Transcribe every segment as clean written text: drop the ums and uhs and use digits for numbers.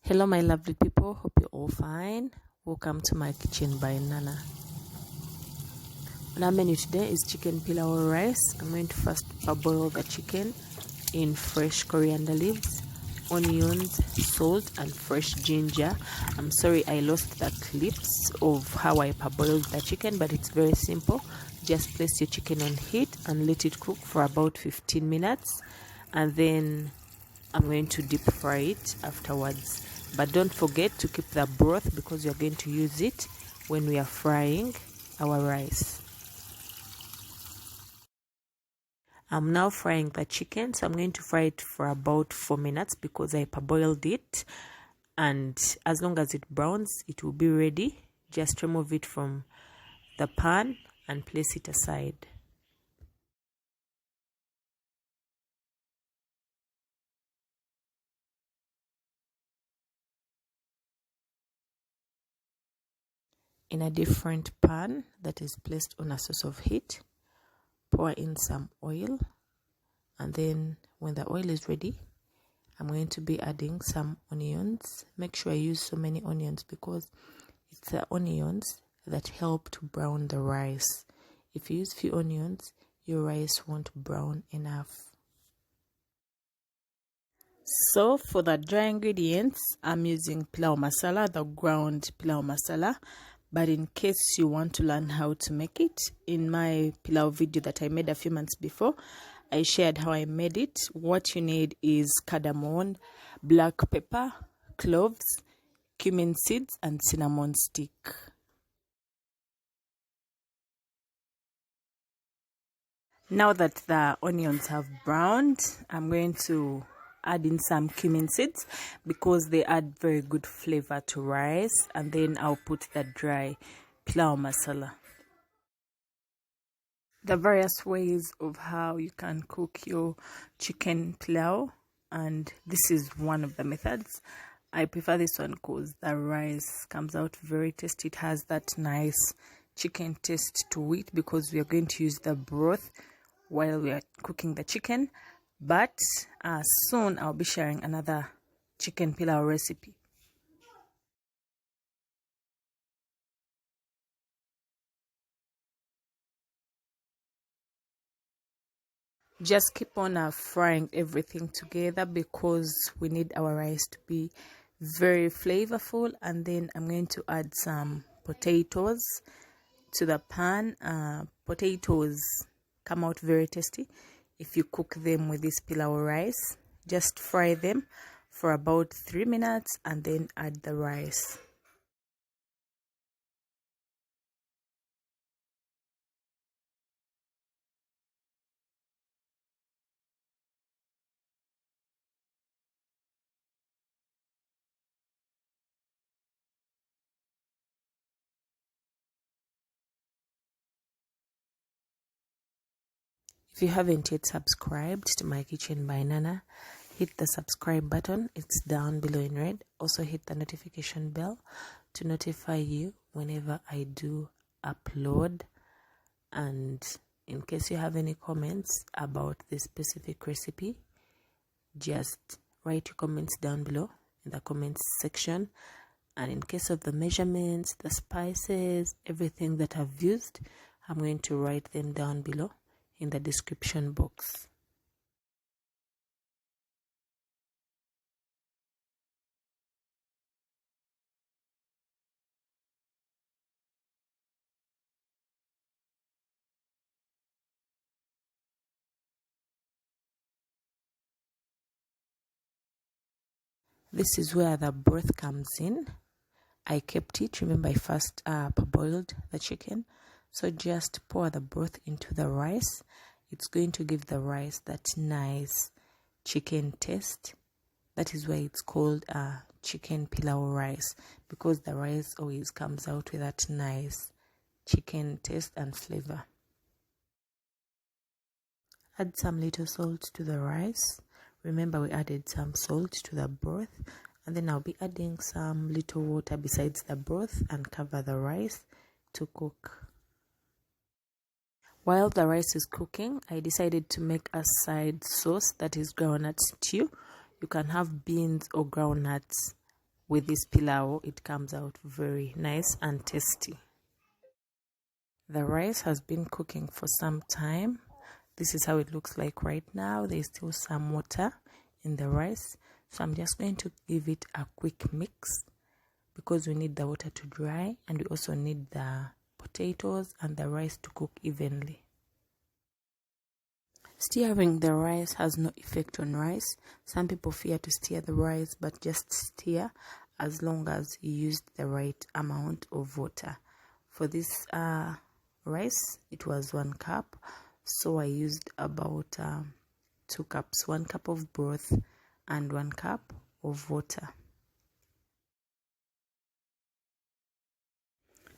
Hello my lovely people, hope you're all fine. Welcome to my kitchen by Nana. On our menu today is chicken pilau rice. I'm going to first parboil the chicken in fresh coriander leaves, onions, salt and fresh ginger. I'm sorry I lost the clips of how I parboiled the chicken, but it's very simple. Just place your chicken on heat and let it cook for about 15 minutes, and then I'm going to deep fry it afterwards. But don't forget to keep the broth because you're going to use it when we are frying our rice. I'm now frying the chicken, so I'm going to fry it for about 4 minutes because I parboiled it, and as long as it browns it will be ready. Just remove it from the pan and place it aside. In a different pan that is placed on a source of heat, pour in some oil, and then when the oil is ready, I'm going to be adding some onions. Make sure I use so many onions because it's the onions that help to brown the rice. If you use few onions, your rice won't brown enough. So for the dry ingredients, I'm using pilau masala, the ground pilau masala. But in case you want to learn how to make it, in my pilau video that I made a few months before, I shared how I made it. What you need is cardamom, black pepper, cloves, cumin seeds and cinnamon stick. Now that the onions have browned, I'm going to add in some cumin seeds because they add very good flavor to rice, and then I'll put the dry pilau masala. The various ways of how you can cook your chicken pilau, and this is one of the methods. I prefer this one because the rice comes out very tasty. It has that nice chicken taste to it because we are going to use the broth while we are cooking the chicken. But soon I'll be sharing another chicken pilau recipe. Just keep on frying everything together because we need our rice to be very flavorful. And then I'm going to add some potatoes to the pan. Potatoes come out very tasty if you cook them with this pilau rice. Just fry them for about 3 minutes and then add the rice. If you haven't yet subscribed to my kitchen by Nana, hit the subscribe button. It's down below in red. Also hit the notification bell to notify you whenever I do upload. And in case you have any comments about this specific recipe, just write your comments down below in the comments section. And in case of the measurements, the spices, everything that I've used, I'm going to write them down below in the description box. This is where the broth comes in. I kept it. Remember, I first parboiled the chicken. So just pour the broth into the rice. It's going to give the rice that nice chicken taste. That is why it's called chicken pilau rice, because the rice always comes out with that nice chicken taste and flavor. Add some little salt to the rice. Remember, we added some salt to the broth, and then I'll be adding some little water besides the broth and cover the rice to cook. While the rice is cooking, I decided to make a side sauce that is groundnut stew. You can have beans or groundnuts with this pilau, it comes out very nice and tasty. The rice has been cooking for some time. This is how it looks like right now. There's still some water in the rice, so I'm just going to give it a quick mix because we need the water to dry, and we also need the potatoes and the rice to cook evenly. Stirring the rice has no effect on rice. Some people fear to stir the rice, but just stir as long as you use the right amount of water. For this rice, it was 1 cup, so I used about 2 cups, 1 cup of broth and 1 cup of water.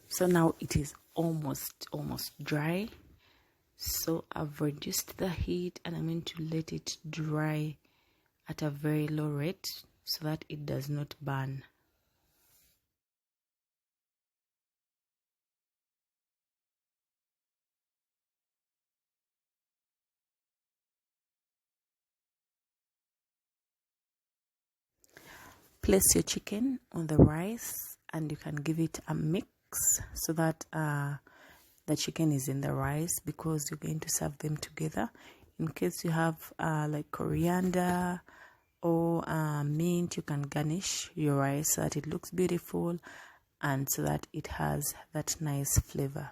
So now it is almost dry. So I've reduced the heat and I'm going to let it dry at a very low rate so that it does not burn. Place your chicken on the rice and you can give it a mix so that the chicken is in the rice, because you're going to serve them together. In case you have like coriander or mint, you can garnish your rice so that it looks beautiful and so that it has that nice flavor.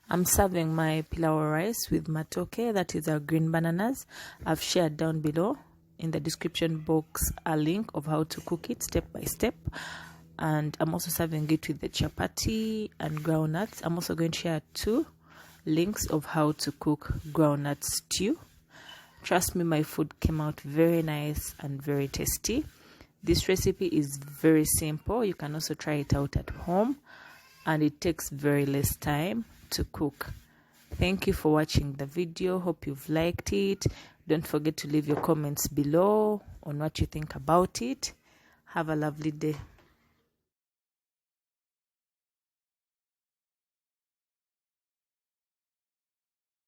I'm serving my pilau rice with matoke, that is our green bananas. I've shared down below in the description box a link of how to cook it step by step. And I'm also serving it with the chapati and groundnuts. I'm also going to share 2 links of how to cook groundnut stew. Trust me, my food came out very nice and very tasty. This recipe is very simple. You can also try it out at home, and it takes very less time to cook. Thank you for watching the video. Hope you've liked it. Don't forget to leave your comments below on what you think about it. Have a lovely day.